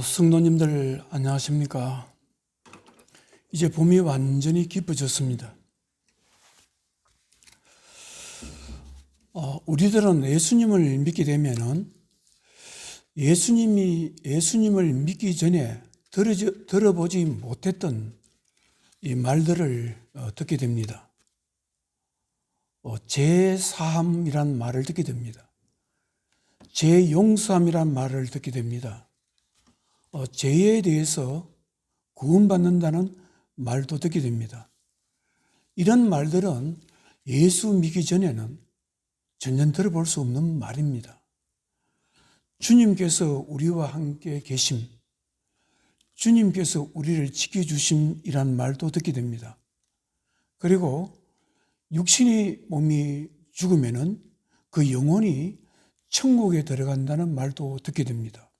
성도님들 안녕하십니까? 이제 봄이 완전히 깊어졌습니다. 우리들은 예수님을 믿게 되면은 예수님을 믿기 전에 들어보지 못했던 이 말들을 듣게 됩니다. 제사함이란 말을 듣게 됩니다. 제용서함이란 말을 듣게 됩니다. 죄에 대해서 구원받는다는 말도 듣게 됩니다. 이런 말들은 예수 믿기 전에는 전혀 들어볼 수 없는 말입니다. 주님께서 우리와 함께 계심, 주님께서 우리를 지켜주심이란 말도 듣게 됩니다. 그리고 육신의 몸이 죽으면은 그 영혼이 천국에 들어간다는 말도 듣게 됩니다.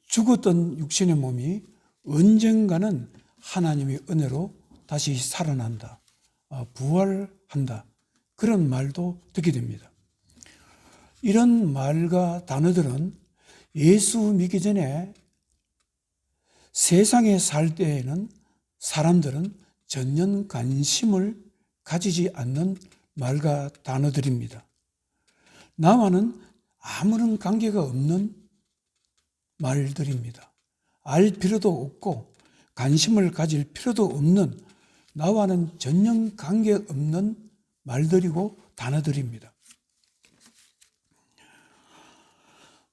죽었던 육신의 몸이 언젠가는 하나님의 은혜로 다시 살아난다, 부활한다, 그런 말도 듣게 됩니다. 이런 말과 단어들은 예수 믿기 전에 세상에 살 때에는 사람들은 전혀 관심을 가지지 않는 말과 단어들입니다. 나와는 아무런 관계가 없는 말들입니다. 알 필요도 없고 관심을 가질 필요도 없는, 나와는 전혀 관계없는 말들이고 단어들입니다.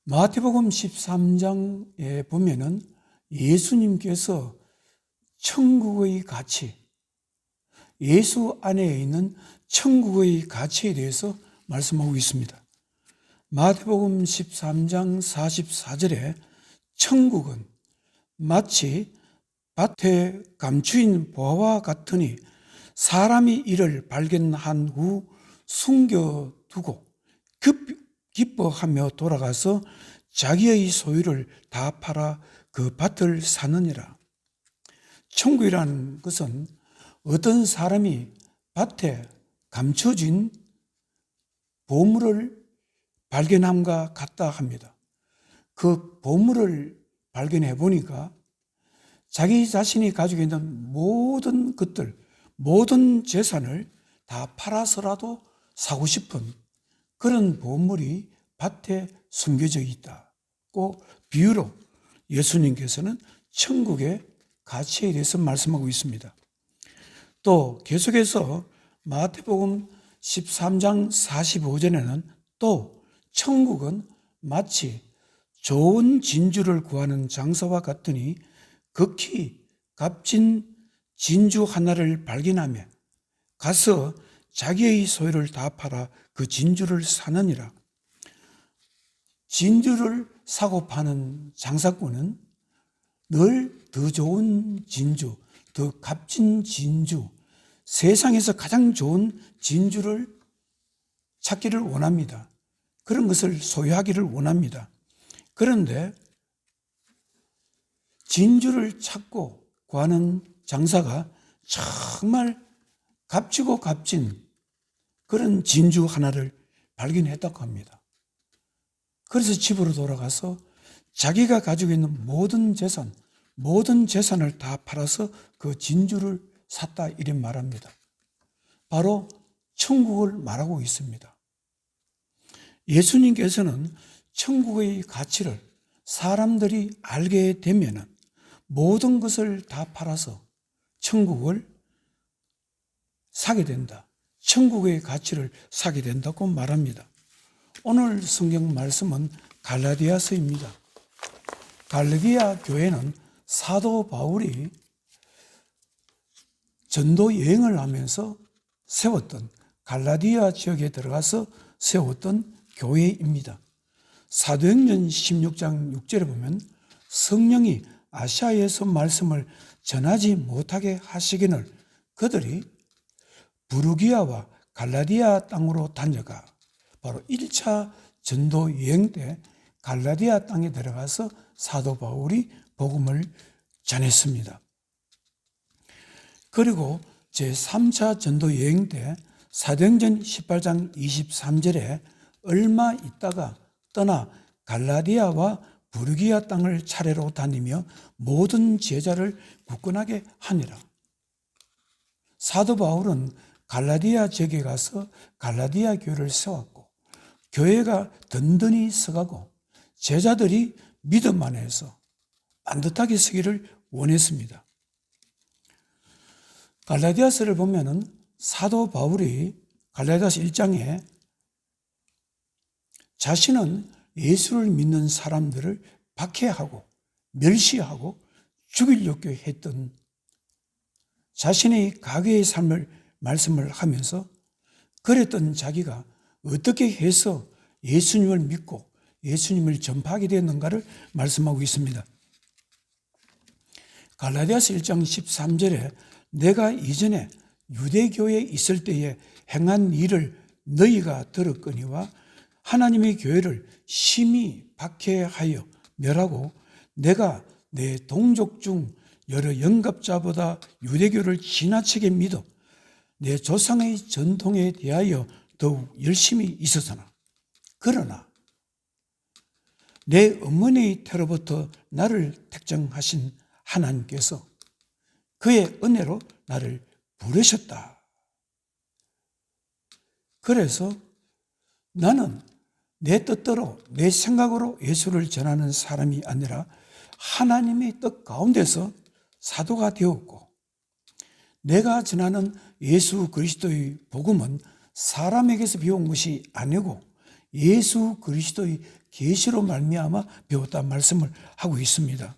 마태복음 13장에 보면은 예수님께서 천국의 가치, 예수 안에 있는 천국의 가치에 대해서 말씀하고 있습니다. 마태복음 13장 44절에 천국은 마치 밭에 감추인 보화와 같으니 사람이 이를 발견한 후 숨겨두고 기뻐하며 돌아가서 자기의 소유를 다 팔아 그 밭을 사느니라. 천국이라는 것은 어떤 사람이 밭에 감춰진 보물을 발견함과 같다 합니다. 그 보물을 발견해 보니까 자기 자신이 가지고 있는 모든 것들, 모든 재산을 다 팔아서라도 사고 싶은 그런 보물이 밭에 숨겨져 있다고 비유로 예수님께서는 천국의 가치에 대해서 말씀하고 있습니다. 또 계속해서 마태복음 13장 45절에는 또 천국은 마치 좋은 진주를 구하는 장사와 같으니 극히 값진 진주 하나를 발견하며 가서 자기의 소유를 다 팔아 그 진주를 사느니라. 진주를 사고 파는 장사꾼은 늘 더 좋은 진주, 더 값진 진주, 세상에서 가장 좋은 진주를 찾기를 원합니다. 그런 것을 소유하기를 원합니다. 그런데 진주를 찾고 구하는 장사가 정말 값지고 값진 그런 진주 하나를 발견했다고 합니다. 그래서 집으로 돌아가서 자기가 가지고 있는 모든 재산을 다 팔아서 그 진주를 샀다, 이런 말합니다. 바로 천국을 말하고 있습니다. 예수님께서는 천국의 가치를 사람들이 알게 되면 모든 것을 다 팔아서 천국을 사게 된다, 천국의 가치를 사게 된다고 말합니다. 오늘 성경 말씀은 갈라디아서입니다. 갈라디아 교회는 사도 바울이 전도 여행을 하면서 세웠던, 갈라디아 지역에 들어가서 세웠던 교회입니다. 사도행전 16장 6절에 보면 성령이 아시아에서 말씀을 전하지 못하게 하시기를 그들이 부르기아와 갈라디아 땅으로 다녀가, 바로 1차 전도 여행 때 갈라디아 땅에 들어가서 사도 바울이 복음을 전했습니다. 그리고 제3차 전도 여행 때 사도행전 18장 23절에 얼마 있다가 떠나 갈라디아와 부르기아 땅을 차례로 다니며 모든 제자를 굳건하게 하니라. 사도 바울은 갈라디아 지역에 가서 갈라디아 교회를 세웠고 교회가 든든히 서가고 제자들이 믿음 안에서 반듯하게 서기를 원했습니다. 갈라디아서를 보면은 사도 바울이 갈라디아서 1장에 자신은 예수를 믿는 사람들을 박해하고 멸시하고 죽이려고 했던 자신의 과거의 삶을 말씀을 하면서 그랬던 자기가 어떻게 해서 예수님을 믿고 예수님을 전파하게 되었는가를 말씀하고 있습니다. 갈라디아서 1장 13절에 내가 이전에 유대교에 있을 때에 행한 일을 너희가 들었거니와 하나님의 교회를 심히 박해하여 멸하고 내가 내 동족 중 여러 영갑자보다 유대교를 지나치게 믿어 내 조상의 전통에 대하여 더욱 열심히 있었으나 그러나 내 어머니의 태로부터 나를 택정하신 하나님께서 그의 은혜로 나를 부르셨다. 그래서 나는 내 뜻대로 내 생각으로 예수를 전하는 사람이 아니라 하나님의 뜻 가운데서 사도가 되었고 내가 전하는 예수 그리스도의 복음은 사람에게서 배운 것이 아니고 예수 그리스도의 계시로 말미암아 배웠다는 말씀을 하고 있습니다.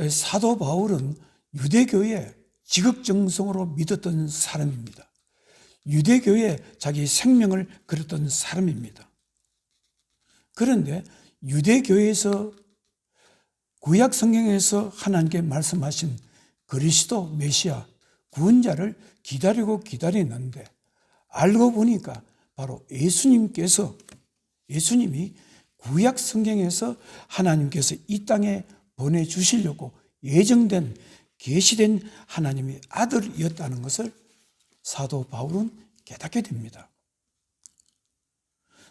사도 바울은 유대교에 지극정성으로 믿었던 사람입니다. 유대교에 자기 생명을 걸었던 사람입니다. 그런데 유대교에서 구약 성경에서 하나님께 말씀하신 그리스도 메시아 구원자를 기다리는데 알고 보니까 바로 예수님이 구약 성경에서 하나님께서 이 땅에 보내주시려고 예정된 계시된 하나님의 아들이었다는 것을 사도 바울은 깨닫게 됩니다.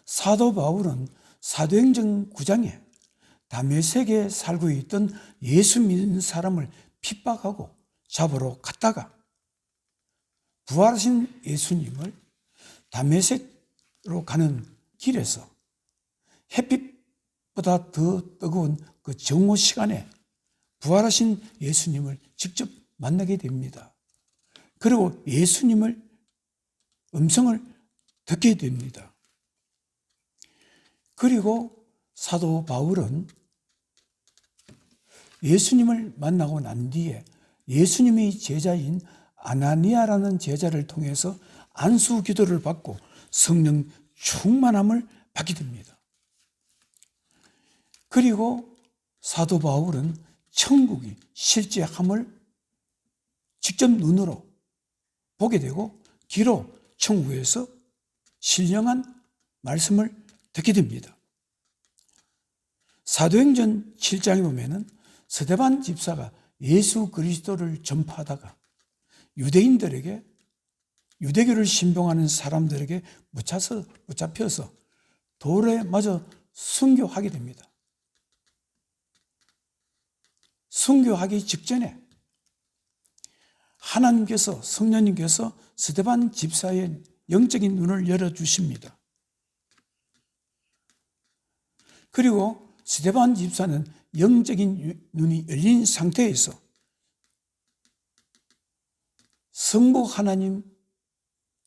사도 바울은 사도행전 9장에 다메섹에 살고 있던 예수 믿는 사람을 핍박하고 잡으러 갔다가 부활하신 예수님을 다메섹으로 가는 길에서 햇빛보다 더 뜨거운 그 정오 시간에 부활하신 예수님을 직접 만나게 됩니다. 그리고 예수님을 음성을 듣게 됩니다. 그리고 사도 바울은 예수님을 만나고 난 뒤에 예수님의 제자인 아나니아라는 제자를 통해서 안수 기도를 받고 성령 충만함을 받게 됩니다. 그리고 사도 바울은 천국이 실제함을 직접 눈으로 보게 되고 귀로 천국에서 신령한 말씀을 듣게 됩니다. 사도행전 7장에 보면은 스데반 집사가 예수 그리스도를 전파하다가 유대인들에게 유대교를 신봉하는 사람들에게 붙잡혀서 돌에 맞아 순교하게 됩니다. 순교하기 직전에 하나님께서 성령님께서 스데반 집사의 영적인 눈을 열어주십니다. 그리고 스데반 집사는 영적인 눈이 열린 상태에서 성부 하나님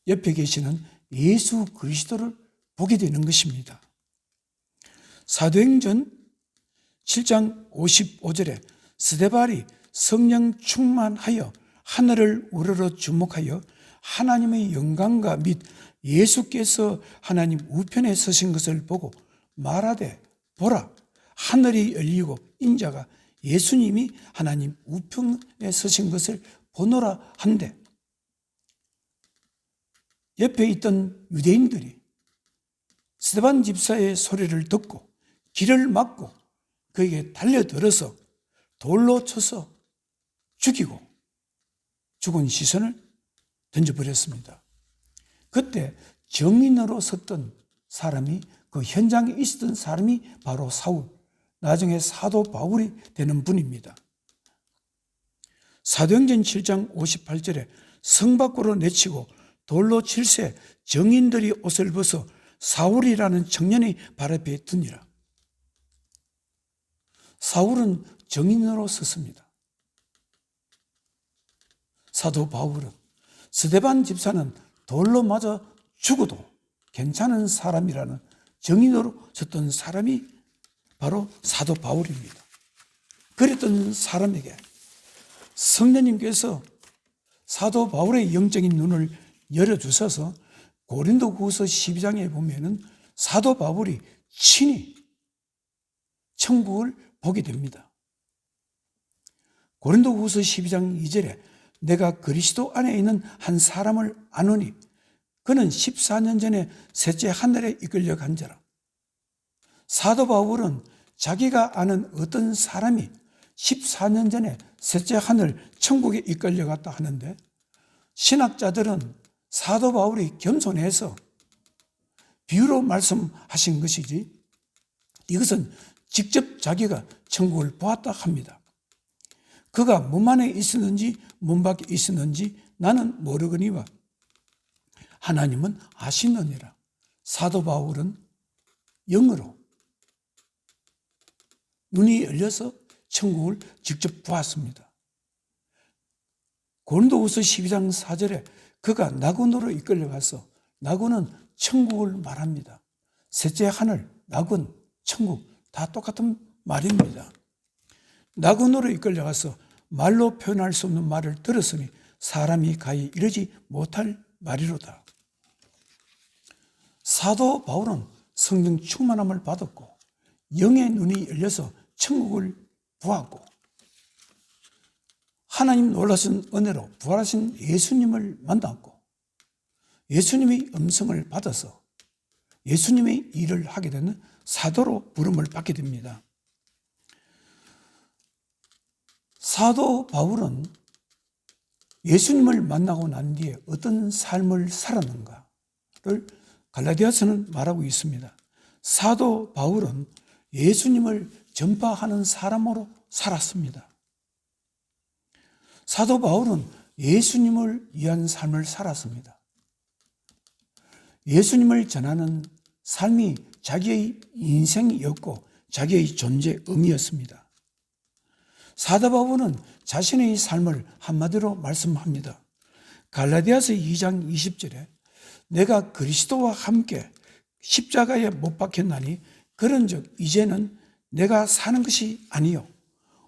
옆에 계시는 예수 그리스도를 보게 되는 것입니다. 사도행전 7장 55절에 스데반이 성령 충만하여 하늘을 우러러 주목하여 하나님의 영광과 및 예수께서 하나님 우편에 서신 것을 보고 말하되 보라 하늘이 열리고 인자가 예수님이 하나님 우편에 서신 것을 보노라 한데 옆에 있던 유대인들이 스데반 집사의 소리를 듣고 길을 막고 그에게 달려들어서 돌로 쳐서 죽이고 죽은 시선을 던져버렸습니다. 그때 정인으로 섰던 사람이 그 현장에 있었던 사람이 바로 사울, 나중에 사도 바울이 되는 분입니다. 사도행전 7장 58절에 성 밖으로 내치고 돌로 칠세 정인들이 옷을 벗어 사울이라는 청년의 발 앞에 드니라. 사울은 정인으로 섰습니다. 사도 바울은, 스데반 집사는 돌로 맞아 죽어도 괜찮은 사람이라는 정인으로 섰던 사람이 바로 사도 바울입니다. 그랬던 사람에게 성령님께서 사도 바울의 영적인 눈을 열어주셔서 고린도후서 12장에 보면은 사도 바울이 친히 천국을 보게 됩니다. 고린도후서 12장 2절에 내가 그리스도 안에 있는 한 사람을 아노니 그는 14년 전에 셋째 하늘에 이끌려 간 자라. 사도 바울은 자기가 아는 어떤 사람이 14년 전에 셋째 하늘 천국에 이끌려 갔다 하는데, 신학자들은 사도 바울이 겸손해서 비유로 말씀하신 것이지 이것은 직접 자기가 천국을 보았다 합니다. 그가 몸 안에 있었는지 몸 밖에 있었는지 나는 모르거니와 하나님은 아시느니라. 사도 바울은 영으로 눈이 열려서 천국을 직접 보았습니다. 고린도후서 12장 4절에 그가 낙원으로 이끌려가서, 낙원은 천국을 말합니다. 셋째 하늘, 낙원, 천국 다 똑같은 말입니다. 낙원으로 이끌려가서 말로 표현할 수 없는 말을 들었으니 사람이 가히 이르지 못할 말이로다. 사도 바울은 성령 충만함을 받았고 영의 눈이 열려서 천국을 보았고 하나님 놀라신 은혜로 부활하신 예수님을 만났고 예수님의 음성을 받아서 예수님의 일을 하게 되는 사도로 부름을 받게 됩니다. 사도 바울은 예수님을 만나고 난 뒤에 어떤 삶을 살았는가를 갈라디아서는 말하고 있습니다. 사도 바울은 예수님을 전파하는 사람으로 살았습니다. 사도 바울은 예수님을 위한 삶을 살았습니다. 예수님을 전하는 삶이 자기의 인생이었고 자기의 존재 의미였습니다. 사도 바울은 자신의 삶을 한마디로 말씀합니다. 갈라디아서 2장 20절에 내가 그리스도와 함께 십자가에 못 박혔나니 그런즉 이제는 내가 사는 것이 아니요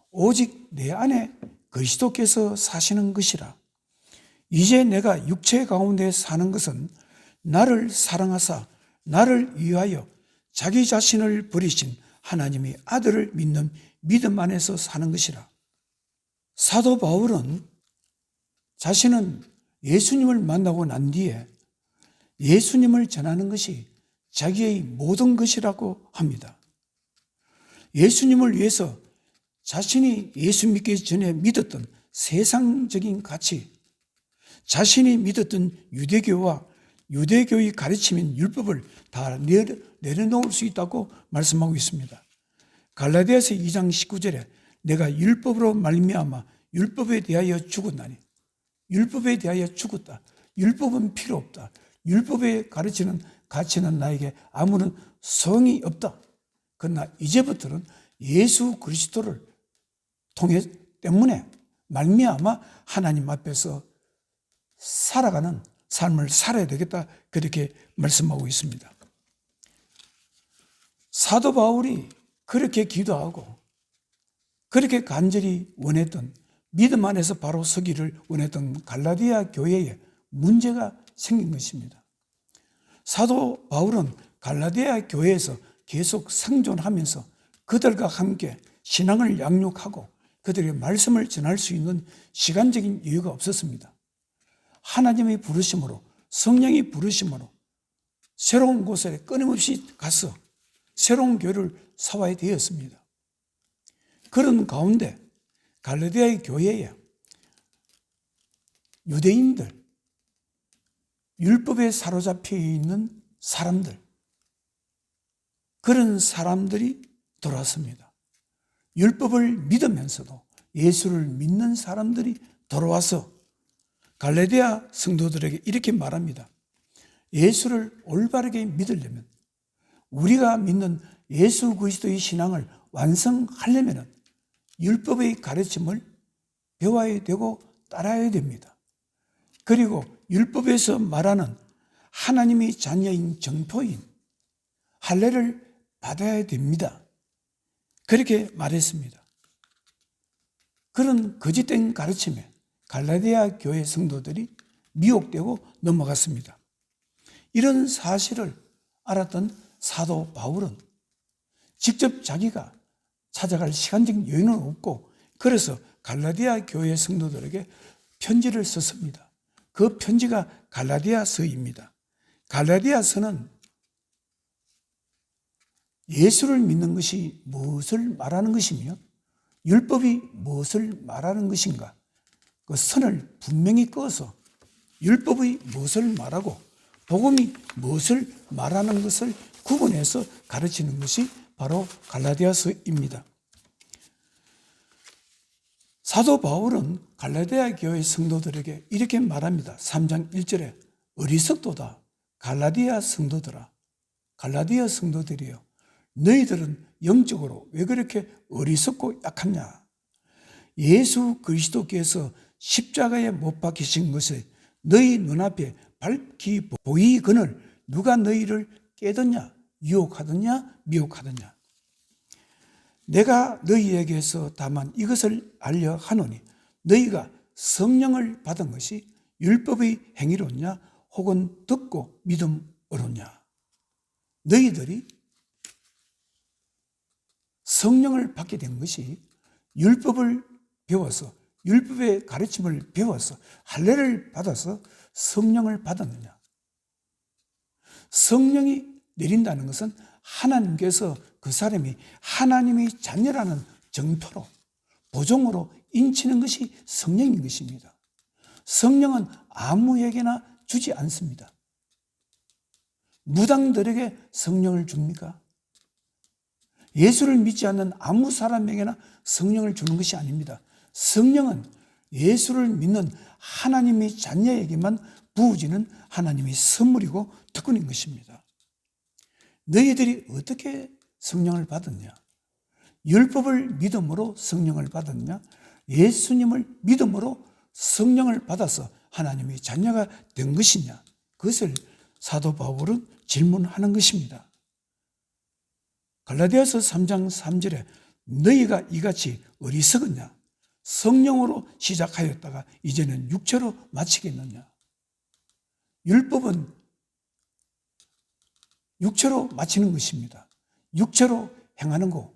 오직 내 안에 그리스도께서 사시는 것이라. 이제 내가 육체 가운데 사는 것은 나를 사랑하사 나를 위하여 자기 자신을 버리신 하나님의 아들을 믿는 믿음 안에서 사는 것이라. 사도 바울은 자신은 예수님을 만나고 난 뒤에 예수님을 전하는 것이 자기의 모든 것이라고 합니다. 예수님을 위해서 자신이 예수 믿기 전에 믿었던 세상적인 가치, 자신이 믿었던 유대교와 유대교의 가르침인 율법을 다 내려놓을 수 있다고 말씀하고 있습니다. 갈라디아서 2장 19절에 내가 율법으로 말미암아 율법에 대하여 죽었나니, 율법에 대하여 죽었다. 율법은 필요 없다. 율법에 가르치는 가치는 나에게 아무런 성이 없다. 그러나 이제부터는 예수 그리스도를 때문에 말미암아 하나님 앞에서 살아가는 삶을 살아야 되겠다. 그렇게 말씀하고 있습니다. 사도 바울이 그렇게 기도하고 그렇게 간절히 원했던, 믿음 안에서 바로 서기를 원했던 갈라디아 교회에 문제가 생긴 것입니다. 사도 바울은 갈라디아 교회에서 계속 생존하면서 그들과 함께 신앙을 양육하고 그들의 말씀을 전할 수 있는 시간적인 여유가 없었습니다. 하나님의 부르심으로, 성령의 부르심으로 새로운 곳에 끊임없이 가서 새로운 교회를 세워야 되었습니다. 그런 가운데 갈라디아의 교회에 유대인들, 율법에 사로잡혀 있는 사람들, 그런 사람들이 돌아왔습니다. 율법을 믿으면서도 예수를 믿는 사람들이 돌아와서 갈라디아 성도들에게 이렇게 말합니다. 예수를 올바르게 믿으려면, 우리가 믿는 예수 그리스도의 신앙을 완성하려면 율법의 가르침을 배워야 되고 따라야 됩니다. 그리고 율법에서 말하는 하나님의 자녀인 정토인 할례를 받아야 됩니다. 그렇게 말했습니다. 그런 거짓된 가르침에 갈라디아 교회 성도들이 미혹되고 넘어갔습니다. 이런 사실을 알았던 사도 바울은 직접 자기가 찾아갈 시간적 여유는 없고, 그래서 갈라디아 교회 성도들에게 편지를 썼습니다. 그 편지가 갈라디아서입니다. 갈라디아서는 예수를 믿는 것이 무엇을 말하는 것이며 율법이 무엇을 말하는 것인가, 그 선을 분명히 그어서 율법이 무엇을 말하고 복음이 무엇을 말하는 것을 구분해서 가르치는 것이 바로 갈라디아서입니다. 사도 바울은 갈라디아 교회 성도들에게 이렇게 말합니다. 3장 1절에 어리석도다 갈라디아 성도들아, 갈라디아 성도들이여, 너희들은 영적으로 왜 그렇게 어리석고 약하냐? 예수 그리스도께서 십자가에 못 박히신 것을 너희 눈앞에 밝히 보이거늘 누가 너희를 깨닫냐? 유혹하느냐? 미혹하느냐? 내가 너희에게서 다만 이것을 알려 하노니 너희가 성령을 받은 것이 율법의 행위로냐 혹은 듣고 믿음으로냐? 너희들이 성령을 받게 된 것이 율법을 배워서, 율법의 가르침을 배워서, 할례를 받아서 성령을 받았느냐? 성령이 내린다는 것은 하나님께서 그 사람이 하나님의 자녀라는 정표로, 보종으로 인치는 것이 성령인 것입니다. 성령은 아무에게나 주지 않습니다. 무당들에게 성령을 줍니까? 예수를 믿지 않는 아무 사람에게나 성령을 주는 것이 아닙니다. 성령은 예수를 믿는 하나님의 자녀에게만 부어지는 하나님의 선물이고 특권인 것입니다. 너희들이 어떻게 성령을 받았냐? 율법을 믿음으로 성령을 받았냐? 예수님을 믿음으로 성령을 받아서 하나님의 자녀가 된 것이냐? 그것을 사도 바울은 질문하는 것입니다. 갈라디아서 3장 3절에 너희가 이같이 어리석었냐? 성령으로 시작하였다가 이제는 육체로 마치겠느냐? 율법은 육체로 마치는 것입니다. 육체로 행하는 거,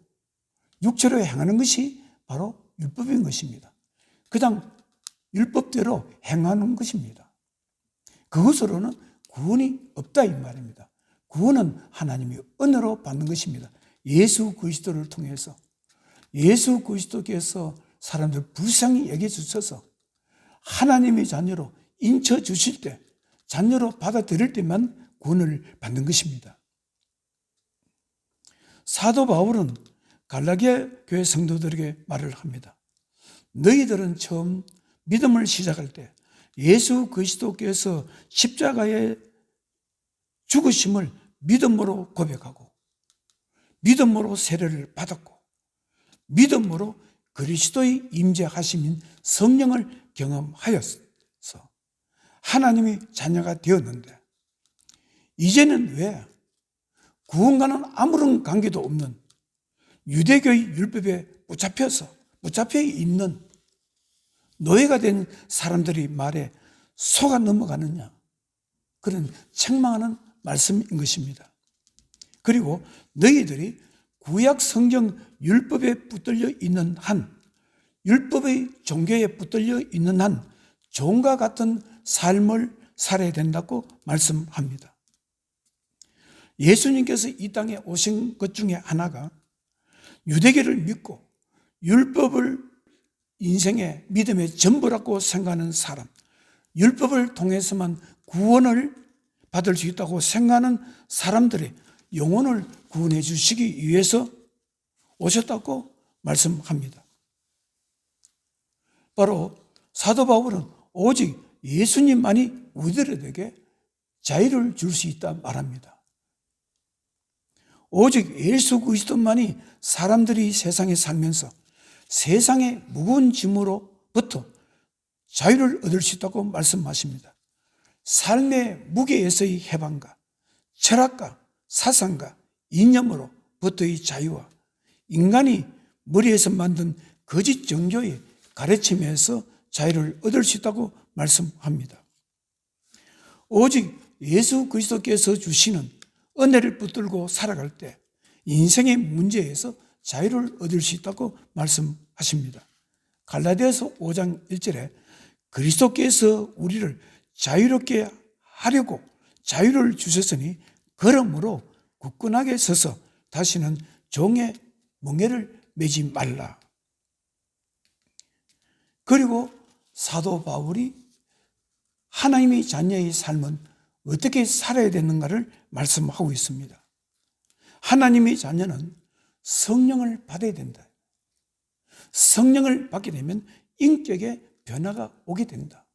육체로 행하는 것이 바로 율법인 것입니다. 그냥 율법대로 행하는 것입니다. 그것으로는 구원이 없다 이 말입니다. 구원은 하나님의 은혜로 받는 것입니다. 예수 그리스도를 통해서, 예수 그리스도께서 사람들 불쌍히 여겨 주셔서 하나님의 자녀로 인쳐 주실 때, 자녀로 받아들일 때만 구원을 받는 것입니다. 사도 바울은 갈라디아 교회 성도들에게 말을 합니다. 너희들은 처음 믿음을 시작할 때 예수 그리스도께서 십자가에 죽으심을 믿음으로 고백하고, 믿음으로 세례를 받았고, 믿음으로 그리스도의 임재하심인 성령을 경험하여서 하나님의 자녀가 되었는데, 이제는 왜 구원과는 아무런 관계도 없는 유대교의 율법에 붙잡혀 있는 노예가 된 사람들의 말에 속아 넘어가느냐? 그런 책망하는 말씀인 것입니다. 그리고 너희들이 구약 성경 율법에 붙들려 있는 한, 율법의 종교에 붙들려 있는 한 종과 같은 삶을 살아야 된다고 말씀합니다. 예수님께서 이 땅에 오신 것 중에 하나가 유대교를 믿고 율법을 인생의 믿음의 전부라고 생각하는 사람, 율법을 통해서만 구원을 받을 수 있다고 생각하는 사람들의 영혼을 구원해 주시기 위해서 오셨다고 말씀합니다. 바로 사도 바울은 오직 예수님만이 우리들에게 자유를 줄 수 있다 말합니다. 오직 예수 그리스도만이 사람들이 세상에 살면서 세상의 무거운 짐으로부터 자유를 얻을 수 있다고 말씀하십니다. 삶의 무게에서의 해방과 철학과 사상과 이념으로부터의 자유와 인간이 머리에서 만든 거짓 종교의 가르침에서 자유를 얻을 수 있다고 말씀합니다. 오직 예수 그리스도께서 주시는 은혜를 붙들고 살아갈 때 인생의 문제에서 자유를 얻을 수 있다고 말씀하십니다. 갈라디아서 5장 1절에 그리스도께서 우리를 자유롭게 하려고 자유를 주셨으니 그러므로 굳건하게 서서 다시는 종의 멍에를 매지 말라. 그리고 사도 바울이 하나님의 자녀의 삶은 어떻게 살아야 되는가를 말씀하고 있습니다. 하나님의 자녀는 성령을 받아야 된다. 성령을 받게 되면 인격의 변화가 오게 된다.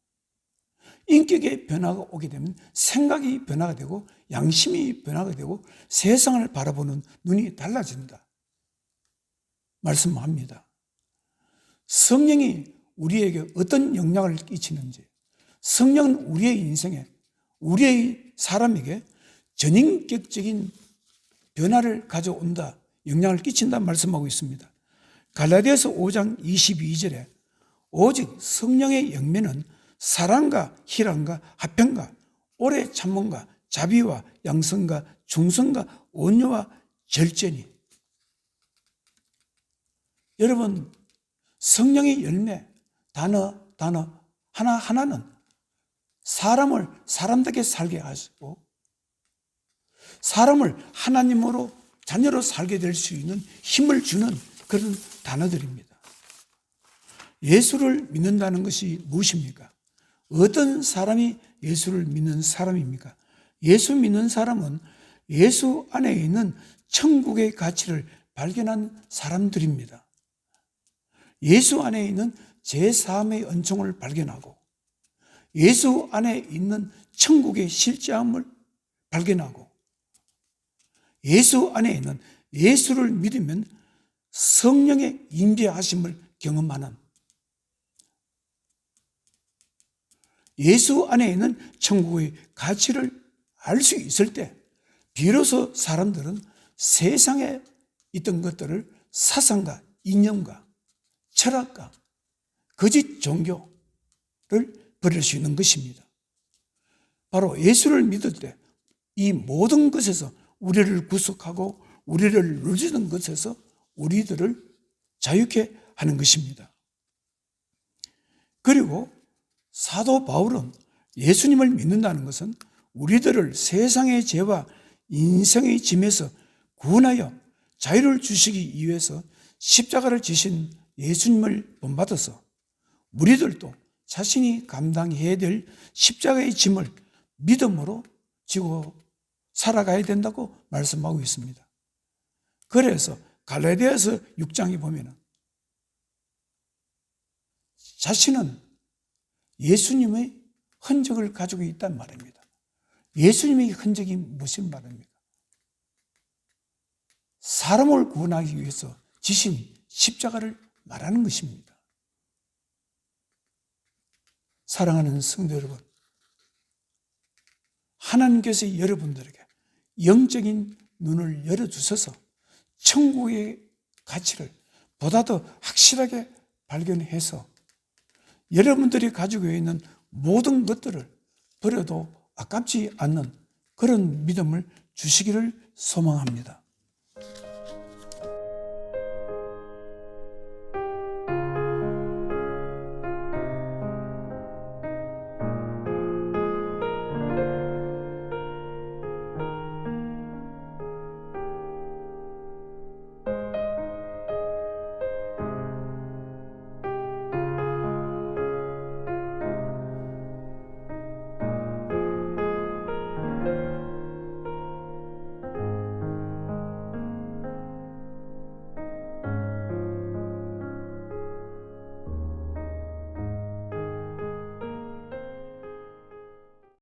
인격의 변화가 오게 되면 생각이 변화가 되고 양심이 변화가 되고 세상을 바라보는 눈이 달라진다. 말씀합니다. 성령이 우리에게 어떤 영향을 끼치는지, 성령은 우리의 인생에, 우리의 사람에게 전인격적인 변화를 가져온다, 영향을 끼친다 말씀하고 있습니다. 갈라디아서 5장 22절에 오직 성령의 열매는 사랑과 희락과 화평과 오래 참음과 자비와 양성과 충성과 온유와 절제니. 여러분, 성령의 열매 단어 하나하나는 사람을 사람답게 살게 하시고 사람을 하나님으로 자녀로 살게 될 수 있는 힘을 주는 그런 단어들입니다. 예수를 믿는다는 것이 무엇입니까? 어떤 사람이 예수를 믿는 사람입니까? 예수 믿는 사람은 예수 안에 있는 천국의 가치를 발견한 사람들입니다. 예수 안에 있는 제3의 은총을 발견하고 예수 안에 있는 천국의 실제함을 발견하고 예수 안에 있는 예수를 믿으면 성령의 임재하심을 경험하는 예수 안에 있는 천국의 가치를 알 수 있을 때 비로소 사람들은 세상에 있던 것들을 사상과 이념과 철학과 거짓 종교를 버릴 수 있는 것입니다. 바로 예수를 믿을 때 이 모든 것에서 우리를 구속하고 우리를 누르는 것에서 우리들을 자유케 하는 것입니다. 그리고 사도 바울은 예수님을 믿는다는 것은 우리들을 세상의 죄와 인생의 짐에서 구원하여 자유를 주시기 위해서 십자가를 지신 예수님을 본받아서 우리들도 자신이 감당해야 될 십자가의 짐을 믿음으로 지고 살아가야 된다고 말씀하고 있습니다. 그래서 갈라디아서 6장에 보면 자신은 예수님의 흔적을 가지고 있단 말입니다. 예수님의 흔적이 무슨 말입니까? 사람을 구원하기 위해서 지신 십자가를 말하는 것입니다. 사랑하는 성도 여러분, 하나님께서 여러분들에게 영적인 눈을 열어주셔서 천국의 가치를 보다 더 확실하게 발견해서 여러분들이 가지고 있는 모든 것들을 버려도 아깝지 않는 그런 믿음을 주시기를 소망합니다.